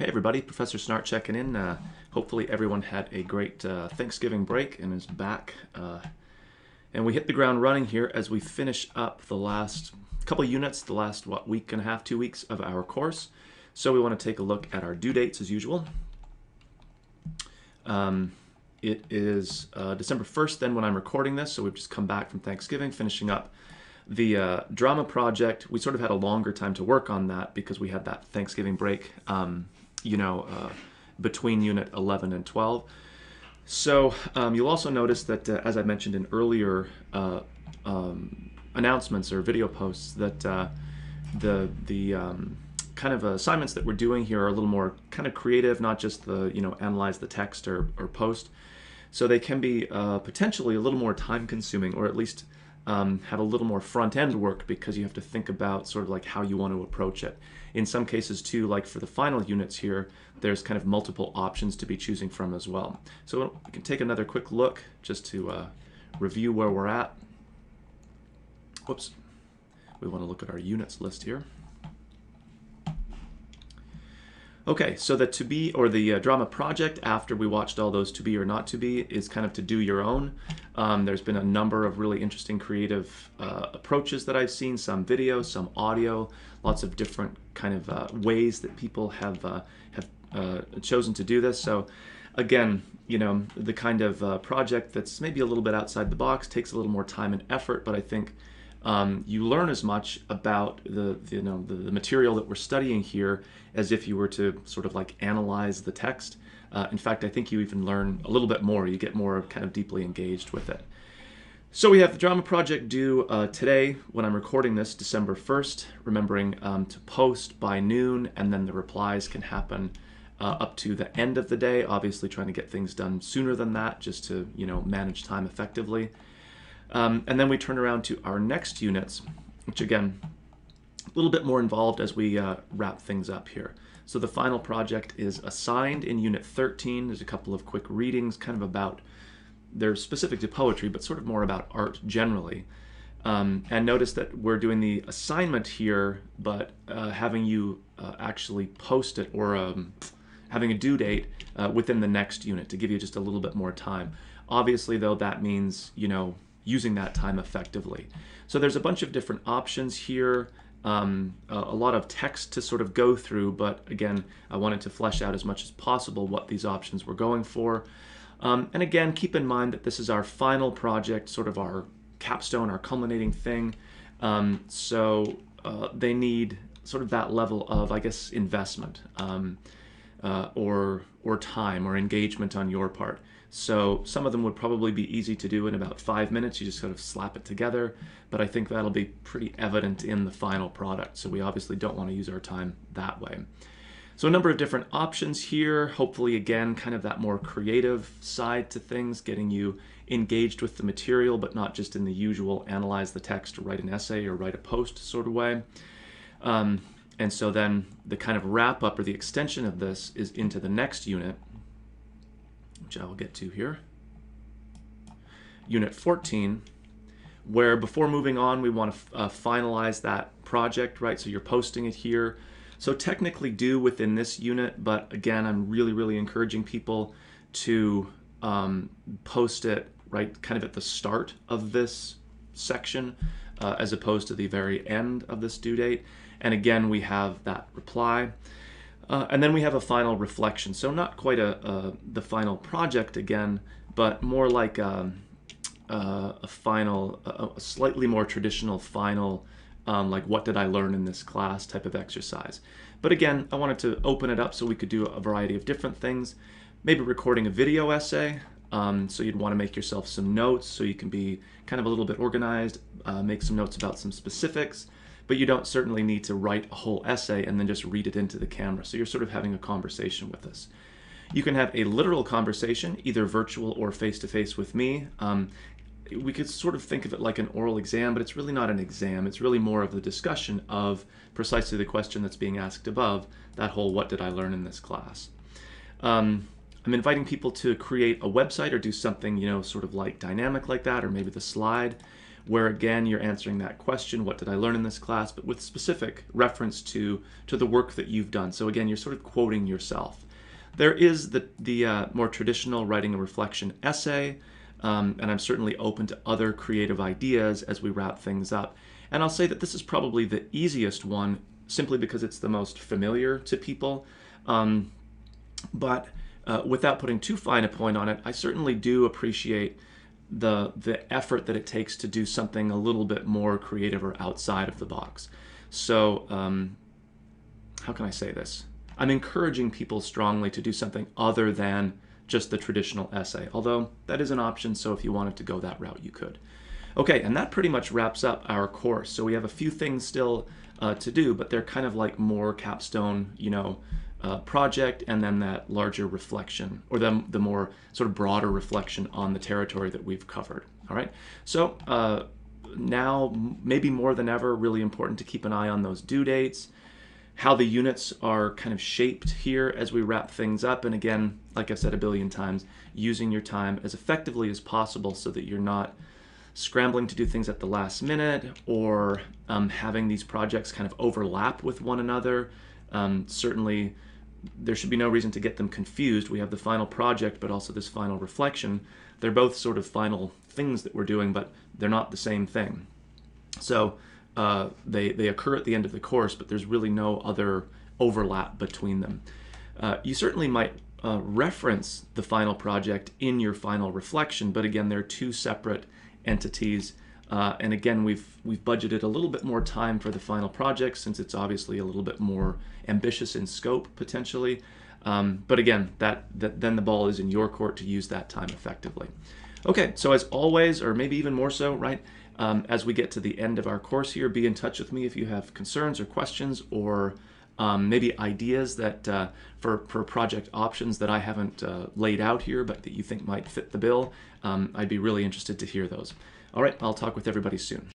everybody, Professor Snart checking in. Hopefully everyone had a great Thanksgiving break and is back. And we hit the ground running here as we finish up the last couple units, the last, week and a half, 2 weeks of our course. So we want to take a look at our due dates as usual. It is December 1st then when I'm recording this, so we've just come back from Thanksgiving, finishing up the drama project. We sort of had a longer time to work on that because we had that Thanksgiving break, between Unit 11 and 12. So you'll also notice that, as I mentioned in earlier announcements or video posts, that the kind of assignments that we're doing here are a little more kind of creative, not just the, analyze the text or post. So they can be potentially a little more time consuming, or at least have a little more front-end work because you have to think about sort of like how you want to approach it. In some cases too, like for the final units here, there's kind of multiple options to be choosing from as well. So we can take another quick look just to review where we're at. Whoops. We want to look at our units list here. Okay, so the to be or the drama project after we watched all those to be or not to be is kind of to do your own. There's been a number of really interesting creative approaches that I've seen, some video, some audio, lots of different kind of ways that people have chosen to do this. So again, the kind of project that's maybe a little bit outside the box, takes a little more time and effort, but I think you learn as much about the material that we're studying here as if you were to sort of like analyze the text. In fact, I think you even learn a little bit more. You get more kind of deeply engaged with it. So we have the drama project due today when I'm recording this, December 1st, remembering to post by noon, and then the replies can happen up to the end of the day, obviously trying to get things done sooner than that just to manage time effectively. And then we turn around to our next units, which again, a little bit more involved as we wrap things up here. So the final project is assigned in Unit 13. There's a couple of quick readings kind of about, they're specific to poetry, but sort of more about art generally. And notice that we're doing the assignment here, but having you actually post it or having a due date within the next unit to give you just a little bit more time. Obviously, though, that means, using that time effectively. So there's a bunch of different options here, a lot of text to sort of go through, but again, I wanted to flesh out as much as possible what these options were going for. And again, keep in mind that this is our final project, sort of our capstone, our culminating thing. So they need sort of that level of, I guess, investment or time or engagement on your part. So some of them would probably be easy to do in about 5 minutes. You just sort of slap it together, but I think that'll be pretty evident in the final product. So we obviously don't want to use our time that way. So a number of different options here, hopefully again, kind of that more creative side to things, getting you engaged with the material, but not just in the usual analyze the text, or write an essay or write a post sort of way. And so then the kind of wrap up or the extension of this is into the next unit, which I will get to here, Unit 14, where before moving on, we want to finalize that project, right? So you're posting it here. So technically due within this unit, but again, I'm really encouraging people to post it, right, kind of at the start of this section, as opposed to the very end of this due date. And again, we have that reply. And then we have a final reflection. So not quite the final project again, but more like a final, a slightly more traditional final, like what did I learn in this class type of exercise. But again, I wanted to open it up so we could do a variety of different things. Maybe recording a video essay. So you'd want to make yourself some notes so you can be kind of a little bit organized, make some notes about some specifics. But you don't certainly need to write a whole essay and then just read it into the camera. So you're sort of having a conversation with us. You can have a literal conversation, either virtual or face-to-face with me. We could sort of think of it like an oral exam, but it's really not an exam. It's really more of the discussion of precisely the question that's being asked above, that whole what did I learn in this class. I'm inviting people to create a website or do something, sort of like dynamic like that, or maybe the slide, where again you're answering that question, what did I learn in this class, but with specific reference to the work that you've done. So again, you're sort of quoting yourself. There is the more traditional writing a reflection essay, and I'm certainly open to other creative ideas as we wrap things up. And I'll say that this is probably the easiest one, simply because it's the most familiar to people. But without putting too fine a point on it, I certainly do appreciate the effort that it takes to do something a little bit more creative or outside of the box. So how can I say this? I'm encouraging people strongly to do something other than just the traditional essay, although that is an option, so if you wanted to go that route, you could. Okay, and that pretty much wraps up our course. So we have a few things still to do, but they're kind of like more capstone, project, and then that larger reflection, or the more sort of broader reflection on the territory that we've covered. All right, so now maybe more than ever, really important to keep an eye on those due dates, how the units are kind of shaped here as we wrap things up. And again, like I've said a billion times, using your time as effectively as possible so that you're not scrambling to do things at the last minute, or having these projects kind of overlap with one another. Certainly, there should be no reason to get them confused. We have the final project, but also this final reflection. They're both sort of final things that we're doing, but they're not the same thing. So they occur at the end of the course, but there's really no other overlap between them. You certainly might reference the final project in your final reflection, but again, they're two separate entities. And again, we've budgeted a little bit more time for the final project, since it's obviously a little bit more ambitious in scope potentially. But again, then the ball is in your court to use that time effectively. Okay, so as always, or maybe even more so, right? As we get to the end of our course here, be in touch with me if you have concerns or questions, or maybe ideas that for project options that I haven't laid out here, but that you think might fit the bill. I'd be really interested to hear those. All right, I'll talk with everybody soon.